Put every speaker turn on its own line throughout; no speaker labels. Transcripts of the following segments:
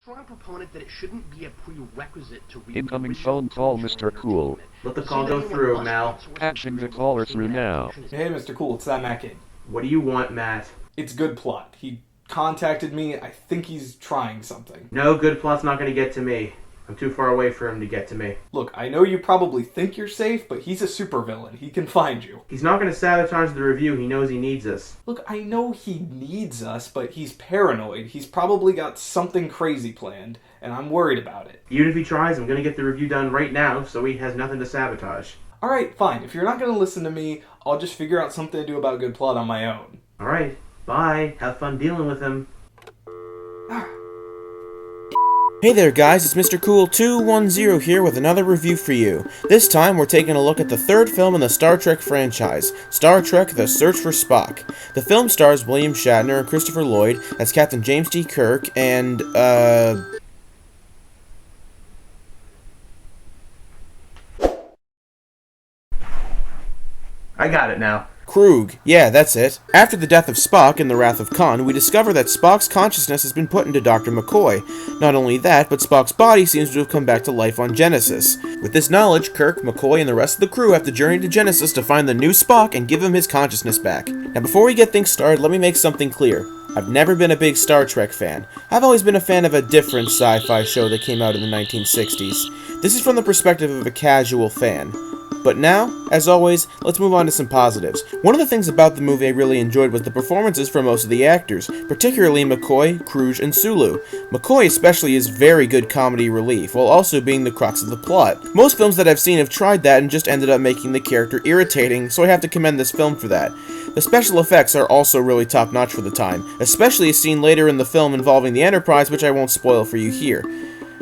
Strong proponent that it shouldn't be a prerequisite to read
Incoming phone call, Mr. Cool.
Let the call go through, Mal.
Patching the caller through now.
Hey, Mr. Cool, it's that Matt kid.
What do you want, Matt?
It's good plot. He contacted me. I think he's trying something.
No, good plot's not going to get to me. I'm too far away for him to get to me.
Look, I know you probably think you're safe, but he's a supervillain. He can find you.
He's not going to sabotage the review. He knows he needs us.
Look, I know he needs us, but he's paranoid. He's probably got something crazy planned, and I'm worried about it.
Even if he tries, I'm going to get the review done right now, so he has nothing to sabotage.
Alright, fine. If you're not going to listen to me, I'll just figure out something to do about good plot on my own.
Alright, bye. Have fun dealing with him.
Hey there guys, it's Mr. Cool 210 here with another review for you. This time we're taking a look at the third film in the Star Trek franchise, Star Trek The Search for Spock. The film stars William Shatner and Christopher Lloyd as Captain James T. Kirk and,
I got it now.
Krug. Yeah, that's it. After the death of Spock in The Wrath of Khan, we discover that Spock's consciousness has been put into Dr. McCoy. Not only that, but Spock's body seems to have come back to life on Genesis. With this knowledge, Kirk, McCoy, and the rest of the crew have to journey to Genesis to find the new Spock and give him his consciousness back. Now before we get things started, let me make something clear. I've never been a big Star Trek fan. I've always been a fan of a different sci-fi show that came out in the 1960s. This is from the perspective of a casual fan. But now, as always, let's move on to some positives. One of the things about the movie I really enjoyed was the performances from most of the actors, particularly McCoy, Kruge, and Sulu. McCoy especially is very good comedy relief, while also being the crux of the plot. Most films that I've seen have tried that and just ended up making the character irritating, so I have to commend this film for that. The special effects are also really top-notch for the time, especially a scene later in the film involving the Enterprise, which I won't spoil for you here.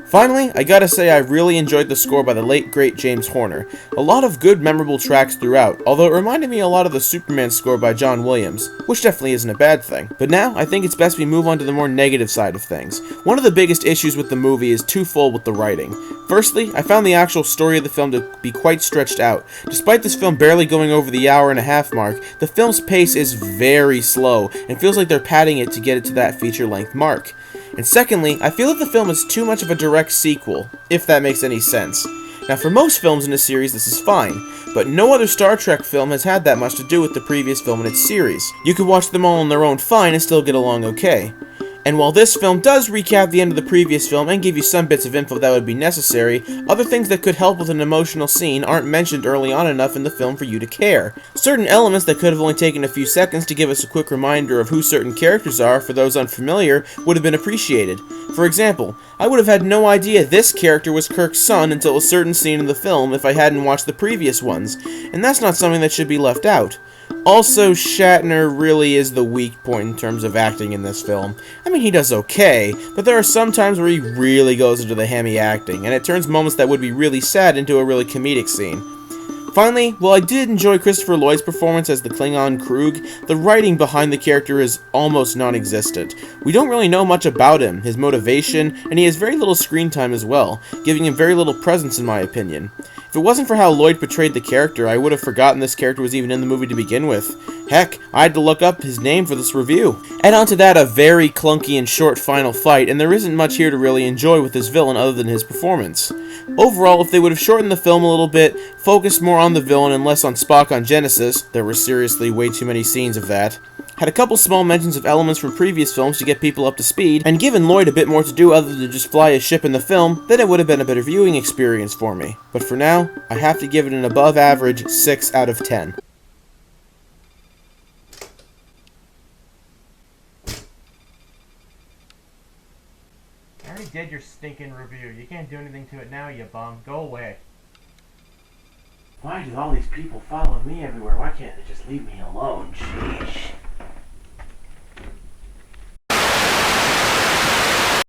Finally, I gotta say I really enjoyed the score by the late great James Horner. A lot of good memorable tracks throughout, although it reminded me a lot of the Superman score by John Williams, which definitely isn't a bad thing. But now, I think it's best we move on to the more negative side of things. One of the biggest issues with the movie is twofold with the writing. Firstly, I found the actual story of the film to be quite stretched out. Despite this film barely going over the hour-and-a-half mark, the film's pace is very slow, and feels like they're padding it to get it to that feature-length mark. And secondly, I feel that the film is too much of a direct sequel, if that makes any sense. Now for most films in a series this is fine, but no other Star Trek film has had that much to do with the previous film in its series. You could watch them all on their own fine and still get along okay. And while this film does recap the end of the previous film and give you some bits of info that would be necessary, other things that could help with an emotional scene aren't mentioned early on enough in the film for you to care. Certain elements that could have only taken a few seconds to give us a quick reminder of who certain characters are for those unfamiliar would have been appreciated. For example, I would have had no idea this character was Kirk's son until a certain scene in the film if I hadn't watched the previous ones, and that's not something that should be left out. Also, Shatner really is the weak point in terms of acting in this film. I mean, he does okay, but there are some times where he really goes into the hammy acting, and it turns moments that would be really sad into a really comedic scene. Finally, while I did enjoy Christopher Lloyd's performance as the Klingon Krug, the writing behind the character is almost non-existent. We don't really know much about him, his motivation, and he has very little screen time as well, giving him very little presence in my opinion. If it wasn't for how Lloyd portrayed the character, I would have forgotten this character was even in the movie to begin with. Heck, I had to look up his name for this review. Add on to that a very clunky and short final fight, and there isn't much here to really enjoy with this villain other than his performance. Overall, if they would have shortened the film a little bit, focused more on the villain and less on Spock on Genesis, there were seriously way too many scenes of that, had a couple small mentions of elements from previous films to get people up to speed, and given Lloyd a bit more to do other than just fly a ship in the film, then it would have been a better viewing experience for me. But for now, I have to give it an above average 6 out of 10.
I already did your stinking review. You can't do anything to it now, you bum. Go away. Why do all these people follow me everywhere? Why can't they just leave me alone? Sheesh.